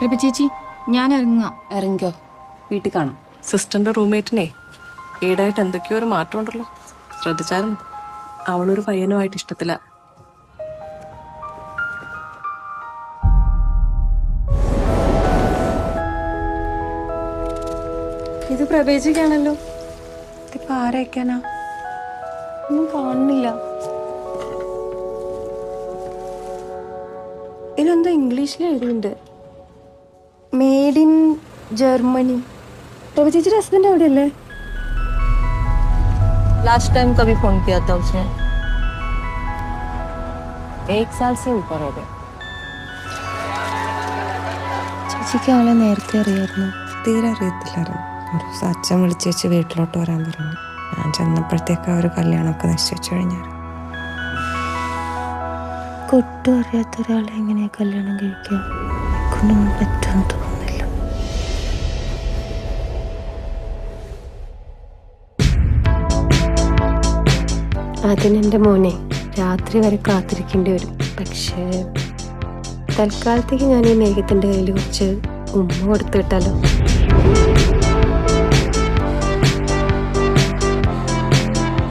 രബി ചേച്ചി ഞാൻ ഇറങ്ങാം. ഇറങ്ങിക്കോ, വീട്ടിൽ കാണാം. സിസ്റ്ററിന്റെ റൂംമേറ്റിനെ ഈടായിട്ട് എന്തൊക്കെയോ ഒരു മാറ്റം ഉണ്ടല്ലോ, ശ്രദ്ധിച്ചായിരുന്നു? അവളൊരു പയ്യനുമായിട്ട് ഇഷ്ടത്തില്ല. ഇത് പ്രവേശിക്കാണല്ലോ. ഇതിപ്പോ ആരയക്കാനാ? ഒന്നും കാണുന്നില്ല. ഇതിലെന്തോ ഇംഗ്ലീഷിൽ എഴുതിയിട്ടുണ്ട്, मेड इन जर्मनी. रवि चेची हस्बैंड अवड़े लास्ट टाइम कभी फोन किया था उसने? 1 साल से ऊपर हो गया. ചേച്ചിക്ക് അവളെ നേരത്തെ അറിയായിരുന്നു? തീരെ അറിയത്തില്ലായിരുന്നു. ഒരു ദിവസം അച്ഛൻ വിളിച്ചേച്ച് വീട്ടിലോട്ട് വരാൻ പറഞ്ഞു. ഞാൻ ചെന്നപ്പോഴത്തേക്ക് അവർ കല്യാണമൊക്കെ നിശ്ചയിച്ചു കഴിഞ്ഞായിരുന്നു. ഒട്ടും അറിയാത്ത ഒരാളെ എങ്ങനെയാ കല്യാണം കഴിക്കുക? കൊണ്ടൊന്നും പറ്റുമെന്ന് തോന്നുന്നില്ല. അതിനെൻ്റെ മോനെ രാത്രി വരെ കാത്തിരിക്കേണ്ടി വരും. പക്ഷേ തൽക്കാലത്തേക്ക് ഞാൻ ഈ മേഘത്തിൻ്റെ കയ്യിൽ കുറച്ച് ഉമ്മ കൊടുത്തു വിട്ടാലോ?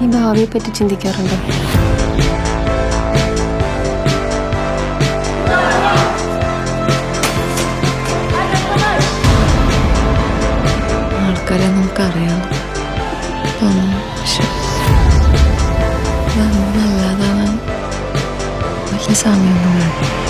ഈ ഭാവിയെ പറ്റി ചിന്തിക്കാറുണ്ടോ? ആൾക്കാരെ നമുക്കറിയാം തോന്നുന്നു, പക്ഷെ നല്ലതാവാൻ വലിയ സമയമൊന്നും വേണം.